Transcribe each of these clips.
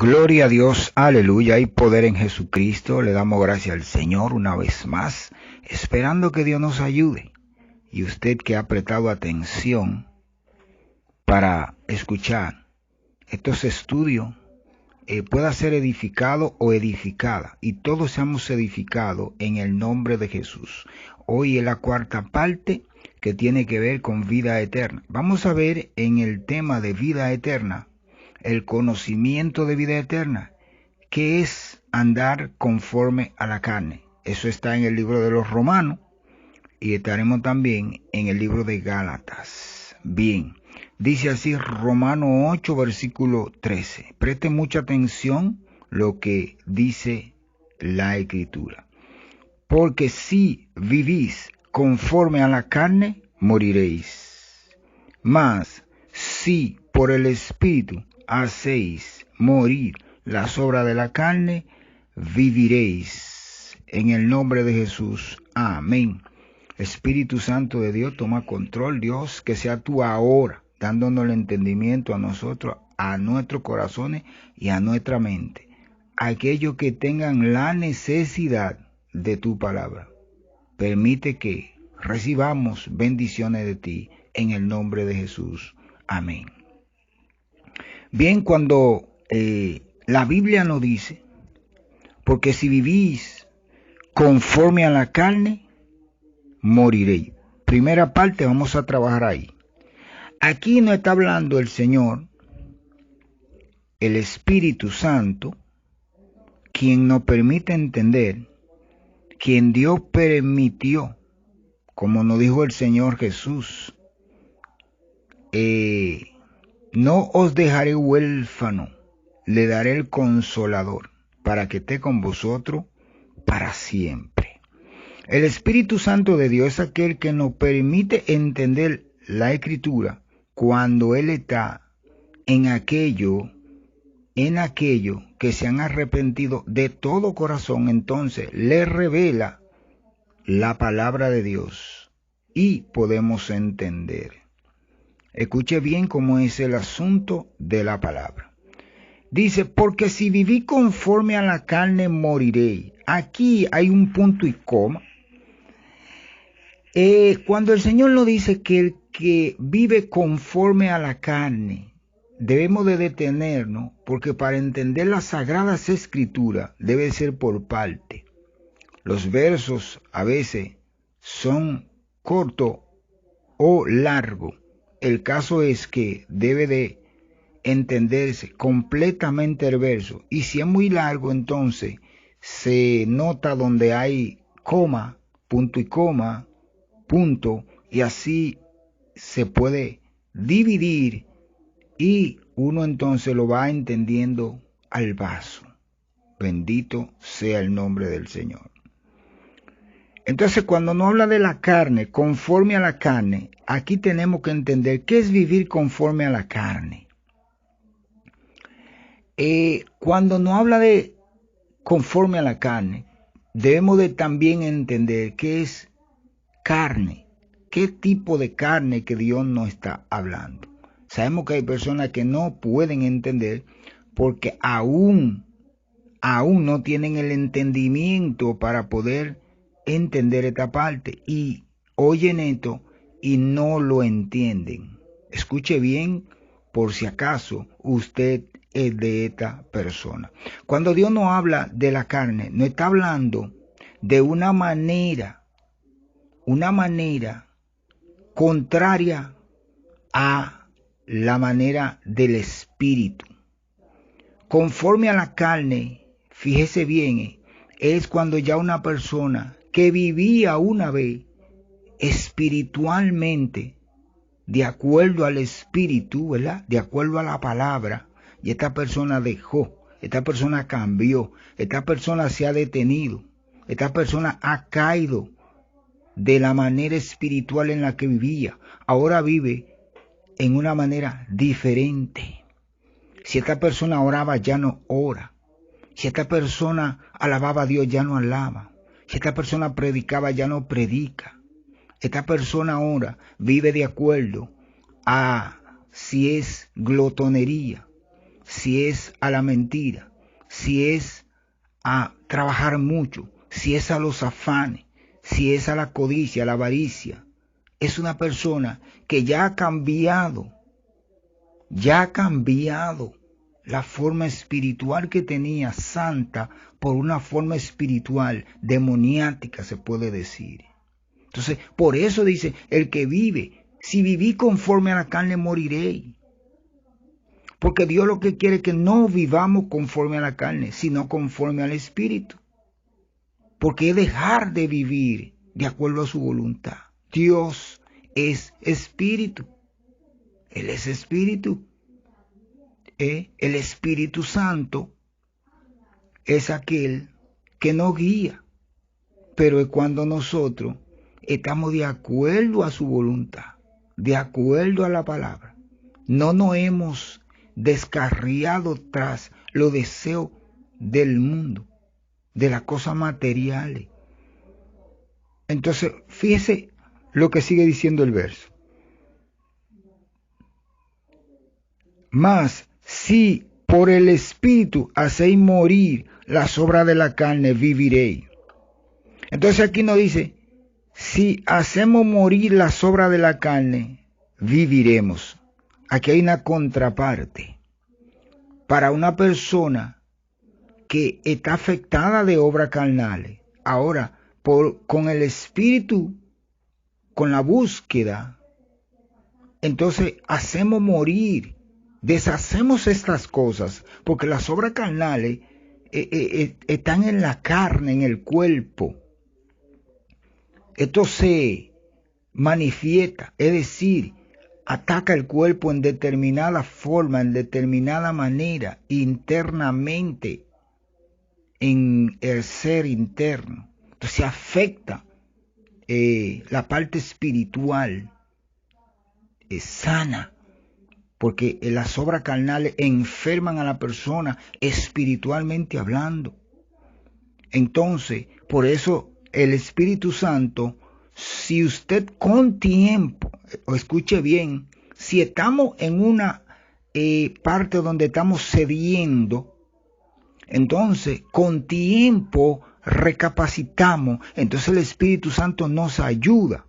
Gloria a Dios, aleluya, hay poder en Jesucristo. Le damos gracias al Señor una vez más, esperando que Dios nos ayude. Y usted que ha prestado atención para escuchar estos estudios, pueda ser edificado o edificada. Y todos seamos edificados en el nombre de Jesús. Hoy es la cuarta parte que tiene que ver con vida eterna. Vamos a ver en el tema de vida eterna, el conocimiento de vida eterna, que es andar conforme a la carne. Eso está en el libro de los Romanos y estaremos también en el libro de Gálatas. Bien, dice así Romanos 8, versículo 13. Preste mucha atención lo que dice la Escritura. Porque si vivís conforme a la carne, moriréis. Mas si por el Espíritu hacéis morir las obras de la carne, viviréis. En el nombre de Jesús. Amén. Espíritu Santo de Dios, toma control, Dios, que sea tú ahora, dándonos el entendimiento a nosotros, a nuestros corazones y a nuestra mente. Aquellos que tengan la necesidad de tu palabra, permite que recibamos bendiciones de ti, en el nombre de Jesús. Amén. Bien, cuando la Biblia nos dice, porque si vivís conforme a la carne, moriréis. Primera parte, vamos a trabajar ahí. Aquí no está hablando el Señor, el Espíritu Santo, quien nos permite entender, quien Dios permitió, como nos dijo el Señor Jesús, no os dejaré huérfano, le daré el Consolador, para que esté con vosotros para siempre. El Espíritu Santo de Dios es aquel que nos permite entender la Escritura cuando Él está en aquello que se han arrepentido de todo corazón. Entonces le revela la palabra de Dios y podemos entender. Escuche bien cómo es el asunto de la palabra. Dice, porque si viví conforme a la carne, moriré. Aquí hay un punto y coma. Cuando el Señor nos dice que el que vive conforme a la carne, debemos de detenernos, porque para entender las Sagradas Escrituras debe ser por parte. Los versos a veces son cortos o largos. El caso es que debe de entenderse completamente el verso. Y si es muy largo, entonces se nota donde hay coma, punto y coma, punto, y así se puede dividir y uno entonces lo va entendiendo al paso. Bendito sea el nombre del Señor. Entonces, cuando no habla de la carne, conforme a la carne, aquí tenemos que entender qué es vivir conforme a la carne. Cuando no habla de conforme a la carne, debemos de también entender qué es carne, qué tipo de carne que Dios nos está hablando. Sabemos que hay personas que no pueden entender porque aún no tienen el entendimiento para poder entender esta parte y oyen esto y no lo entienden. Escuche bien por si acaso usted es de esta persona. Cuando Dios nos habla de la carne, no está hablando de una manera contraria a la manera del espíritu. Conforme a la carne, fíjese bien, es cuando ya una persona que vivía una vez espiritualmente, de acuerdo al espíritu, ¿verdad? De acuerdo a la palabra, y esta persona dejó, esta persona cambió, esta persona se ha detenido, esta persona ha caído de la manera espiritual en la que vivía. Ahora vive en una manera diferente. Si esta persona oraba, ya no ora. Si esta persona alababa a Dios, ya no alaba. Si esta persona predicaba, ya no predica. Esta persona ahora vive de acuerdo a si es glotonería, si es a la mentira, si es a trabajar mucho, si es a los afanes, si es a la codicia, a la avaricia. Es una persona que ya ha cambiado la forma espiritual que tenía santa por una forma espiritual demoniática, se puede decir. Entonces, por eso dice, el que vive, si viví conforme a la carne, moriré. Porque Dios lo que quiere es que no vivamos conforme a la carne, sino conforme al Espíritu. Porque es dejar de vivir de acuerdo a su voluntad. Dios es Espíritu. Él es Espíritu. El Espíritu Santo es aquel que nos guía. Pero es cuando nosotros estamos de acuerdo a su voluntad, de acuerdo a la palabra. No nos hemos descarriado tras los deseos del mundo, de las cosas materiales. Entonces, fíjese lo que sigue diciendo el verso. Mas si por el Espíritu hacéis morir las obras de la carne, viviréis. Entonces aquí nos dice, si hacemos morir las obras de la carne, viviremos. Aquí hay una contraparte. Para una persona que está afectada de obras carnales, ahora con el Espíritu, con la búsqueda, entonces hacemos morir, deshacemos estas cosas, porque las obras carnales están en la carne, en el cuerpo. Esto se manifiesta, es decir, ataca el cuerpo en determinada forma, en determinada manera, internamente, en el ser interno. Entonces afecta la parte espiritual, es sana, porque las obras carnales enferman a la persona espiritualmente hablando. Entonces, por eso el Espíritu Santo, si usted con tiempo, o escuche bien, si estamos en una parte donde estamos cediendo, entonces con tiempo recapacitamos, entonces el Espíritu Santo nos ayuda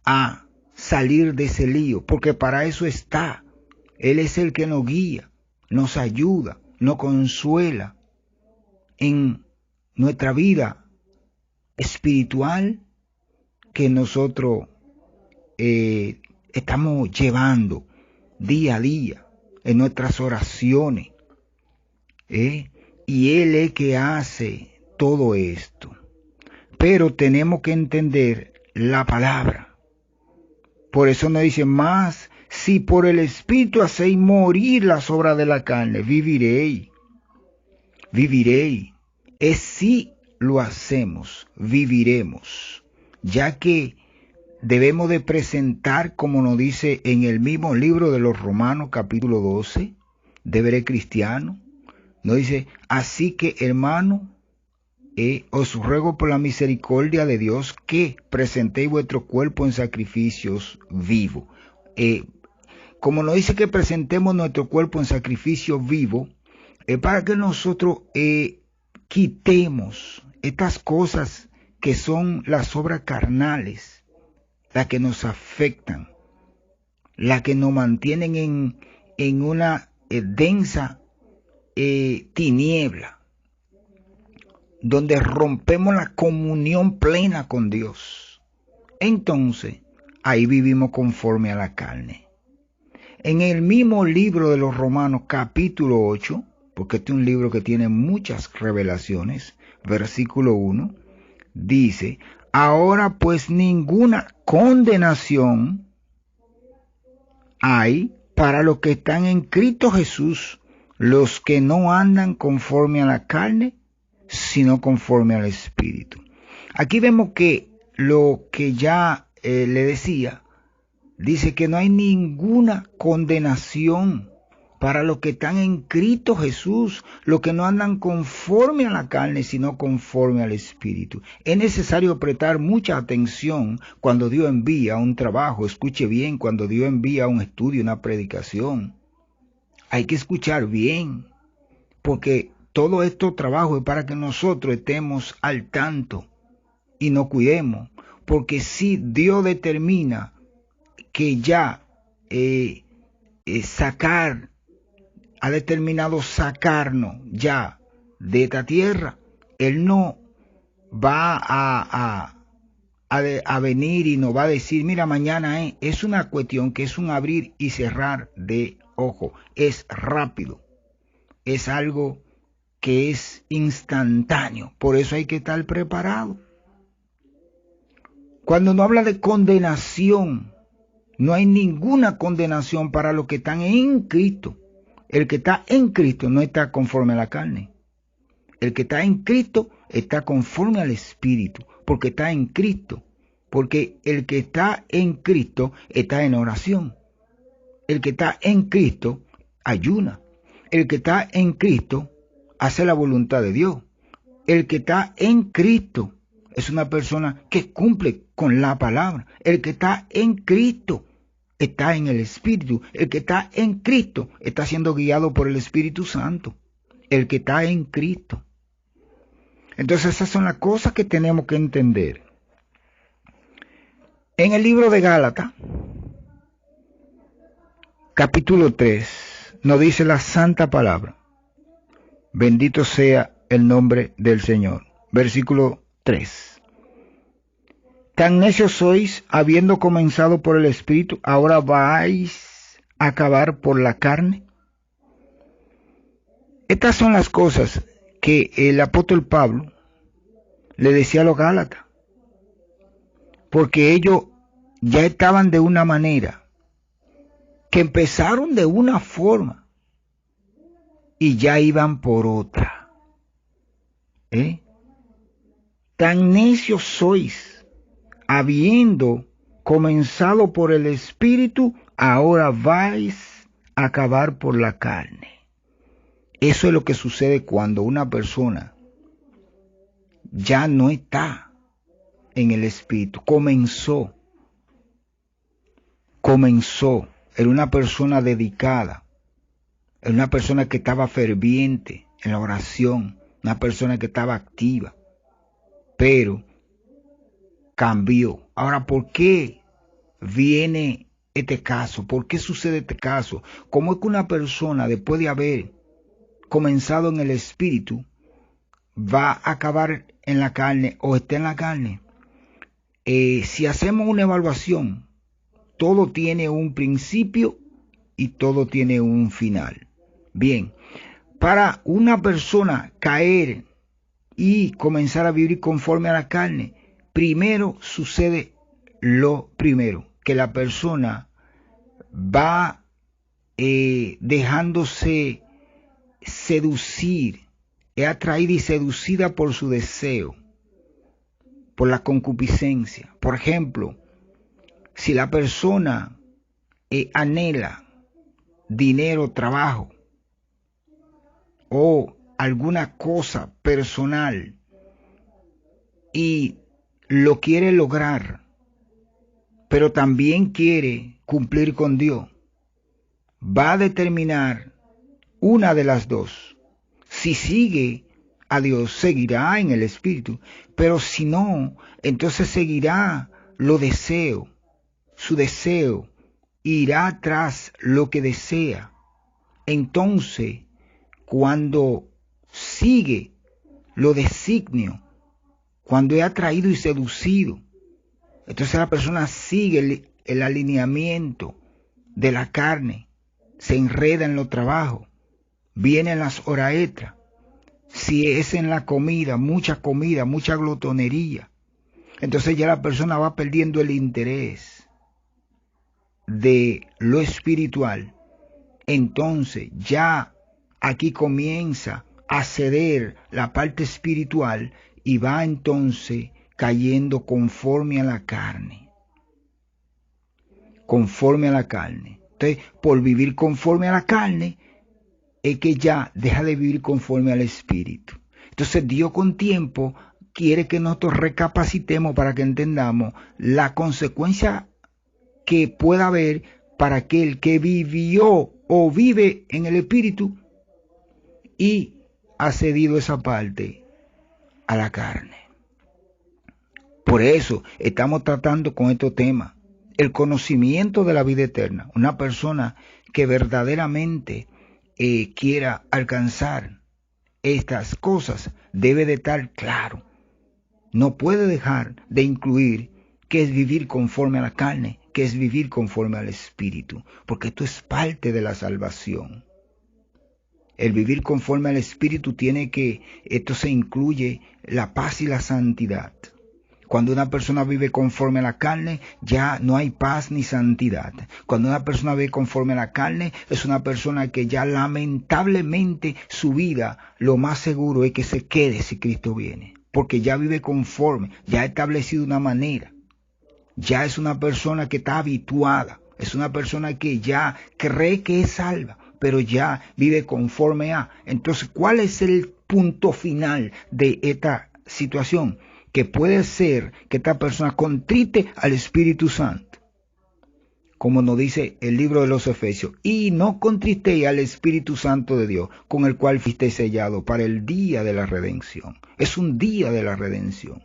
a salir de ese lío, porque para eso está. Él es el que nos guía, nos ayuda, nos consuela en nuestra vida espiritual que nosotros estamos llevando día a día en nuestras oraciones. Y Él es que hace todo esto. Pero tenemos que entender la palabra. Por eso nos dice, más si por el Espíritu hacéis morir las obras de la carne, viviréis. Viviréis. Es si lo hacemos, viviremos. Ya que debemos de presentar, como nos dice en el mismo libro de los Romanos, capítulo 12, deberé cristiano. Nos dice, así que hermano, os ruego por la misericordia de Dios que presentéis vuestro cuerpo en sacrificios vivos. Como nos dice que presentemos nuestro cuerpo en sacrificio vivo, para que nosotros quitemos estas cosas que son las obras carnales, las que nos afectan, las que nos mantienen en una densa tiniebla, donde rompemos la comunión plena con Dios. Entonces, ahí vivimos conforme a la carne. En el mismo libro de los Romanos, capítulo 8, porque este es un libro que tiene muchas revelaciones, versículo 1, dice, ahora pues ninguna condenación hay para los que están en Cristo Jesús, los que no andan conforme a la carne, sino conforme al Espíritu. Aquí vemos que lo que ya le decía, dice que no hay ninguna condenación para los que están en Cristo Jesús, los que no andan conforme a la carne, sino conforme al Espíritu. Es necesario prestar mucha atención cuando Dios envía un trabajo, escuche bien, cuando Dios envía un estudio, una predicación, Hay que escuchar bien, porque todo este trabajo es para que nosotros estemos al tanto y nos cuidemos. Porque si Dios determina que ya ha determinado sacarnos ya de esta tierra, Él no va a venir y nos va a decir, mira, mañana es una cuestión que es un abrir y cerrar de ojo, es rápido, es algo que es instantáneo, por eso hay que estar preparado. Cuando no habla de condenación, no hay ninguna condenación para los que están en Cristo. El que está en Cristo no está conforme a la carne. El que está en Cristo está conforme al Espíritu, porque está en Cristo. Porque el que está en Cristo está en oración. El que está en Cristo ayuna. El que está en Cristo hace la voluntad de Dios. El que está en Cristo es una persona que cumple con la palabra. El que está en Cristo está en el Espíritu. El que está en Cristo está siendo guiado por el Espíritu Santo. El que está en Cristo. Entonces esas son las cosas que tenemos que entender. En el libro de Gálatas, capítulo 3, nos dice la santa palabra. Bendito sea el nombre del Señor. Versículo 3. Tan necios sois, habiendo comenzado por el Espíritu, ahora vais a acabar por la carne. Estas son las cosas que el apóstol Pablo le decía a los Gálatas, porque ellos ya estaban de una manera, que empezaron de una forma y ya iban por otra. Tan necios sois, habiendo comenzado por el Espíritu, ahora vais a acabar por la carne. Eso es lo que sucede cuando una persona ya no está en el Espíritu. Comenzó, era una persona dedicada, era una persona que estaba ferviente en la oración, una persona que estaba activa, pero cambió. Ahora, ¿por qué viene este caso? ¿Por qué sucede este caso? ¿Cómo es que una persona, después de haber comenzado en el Espíritu, va a acabar en la carne o está en la carne? Si hacemos una evaluación, todo tiene un principio y todo tiene un final. Bien, para una persona caer y comenzar a vivir conforme a la carne, primero sucede lo primero, que la persona va dejándose seducir, es atraída y seducida por su deseo, por la concupiscencia. Por ejemplo, si la persona anhela dinero, trabajo o alguna cosa personal y lo quiere lograr, pero también quiere cumplir con Dios, va a determinar una de las dos. Si sigue a Dios, seguirá en el Espíritu, pero si no, entonces seguirá lo deseo, su deseo, irá tras lo que desea. Entonces, cuando sigue lo designio, cuando es atraído y seducido, entonces la persona sigue el alineamiento de la carne, se enreda en los trabajos, vienen las horas extras. Si es en la comida, mucha glotonería, entonces ya la persona va perdiendo el interés de lo espiritual. Entonces ya aquí comienza a ceder la parte espiritual y va entonces cayendo conforme a la carne. Conforme a la carne. Entonces, por vivir conforme a la carne, es que ya deja de vivir conforme al Espíritu. Entonces, Dios con tiempo quiere que nosotros recapacitemos para que entendamos la consecuencia que pueda haber para aquel que vivió o vive en el espíritu y ha cedido esa parte a la carne. Por eso estamos tratando con estos temas. El conocimiento de la vida eterna. Una persona que verdaderamente quiera alcanzar estas cosas debe de estar claro. No puede dejar de incluir que es vivir conforme a la carne, que es vivir conforme al espíritu, porque esto es parte de la salvación. El vivir conforme al espíritu esto se incluye la paz y la santidad. Cuando una persona vive conforme a la carne, ya no hay paz ni santidad. Cuando una persona vive conforme a la carne, es una persona que ya lamentablemente su vida, lo más seguro es que se quede si Cristo viene. Porque ya vive conforme, ya ha establecido una manera. Ya es una persona que está habituada. Es una persona que ya cree que es salva, pero ya vive conforme a. Entonces, ¿cuál es el punto final de esta situación? Que puede ser que esta persona contrite al Espíritu Santo, como nos dice el libro de los Efesios, y no contristéis al Espíritu Santo de Dios, con el cual fuiste sellado para el día de la redención. Es un día de la redención.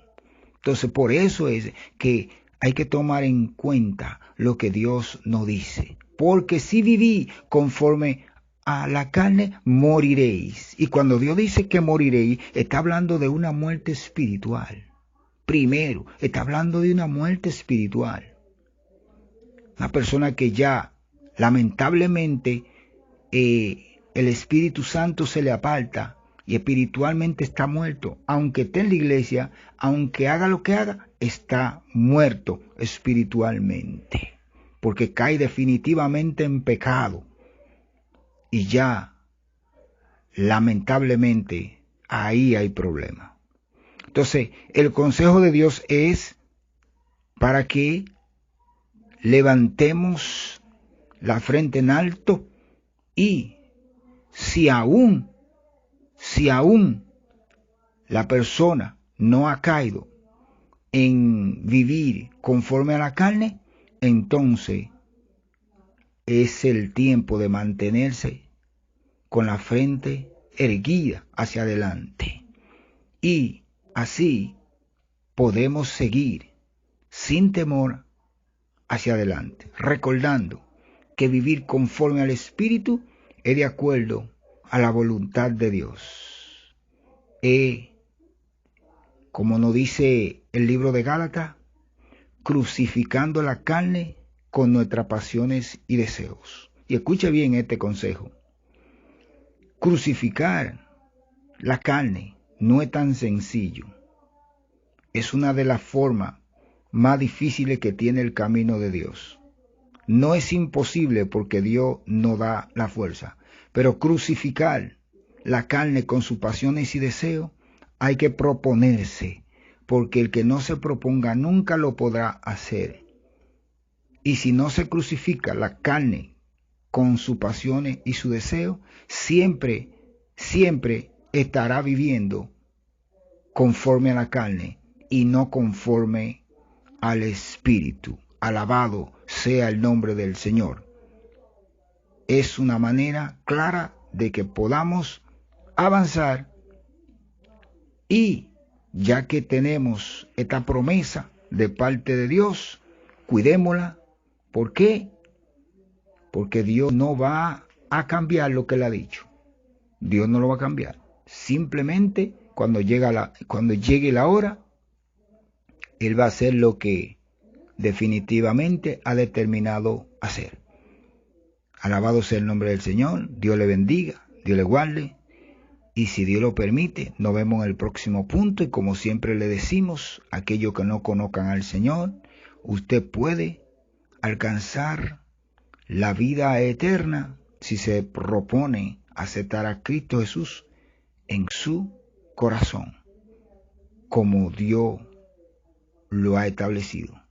Entonces, por eso es que hay que tomar en cuenta lo que Dios nos dice, porque si viví conforme a la carne, moriréis. Y cuando Dios dice que moriréis, está hablando de una muerte espiritual. Primero, está hablando de una muerte espiritual. Una persona que ya, lamentablemente, el Espíritu Santo se le aparta y espiritualmente está muerto. Aunque esté en la iglesia, aunque haga lo que haga, está muerto espiritualmente. Porque cae definitivamente en pecado. Y ya, lamentablemente, ahí hay problema. Entonces, el consejo de Dios es para que levantemos la frente en alto y si aún la persona no ha caído en vivir conforme a la carne, entonces es el tiempo de mantenerse con la frente erguida hacia adelante. Y así podemos seguir sin temor hacia adelante, recordando que vivir conforme al Espíritu es de acuerdo a la voluntad de Dios. Como nos dice el libro de Gálatas, crucificando la carne con nuestras pasiones y deseos. Y escuche bien este consejo. Crucificar la carne no es tan sencillo. Es una de las formas más difíciles que tiene el camino de Dios. No es imposible porque Dios no da la fuerza, pero crucificar la carne con sus pasiones y deseos hay que proponerse, porque el que no se proponga nunca lo podrá hacer. Y si no se crucifica la carne con sus pasiones y su deseo, siempre estará viviendo conforme a la carne y no conforme al Espíritu. Alabado sea el nombre del Señor. Es una manera clara de que podamos avanzar y ya que tenemos esta promesa de parte de Dios, cuidémosla. ¿Por qué? Porque Dios no va a cambiar lo que Él ha dicho. Dios no lo va a cambiar. Simplemente cuando llegue la hora, Él va a hacer lo que definitivamente ha determinado hacer. Alabado sea el nombre del Señor. Dios le bendiga, Dios le guarde. Y si Dios lo permite, nos vemos en el próximo punto. Y como siempre le decimos, aquellos que no conozcan al Señor, usted puede alcanzar la vida eterna si se propone aceptar a Cristo Jesús en su corazón, como Dios lo ha establecido.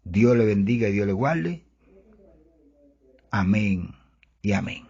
Dios le bendiga y Dios le guarde. Amén y amén.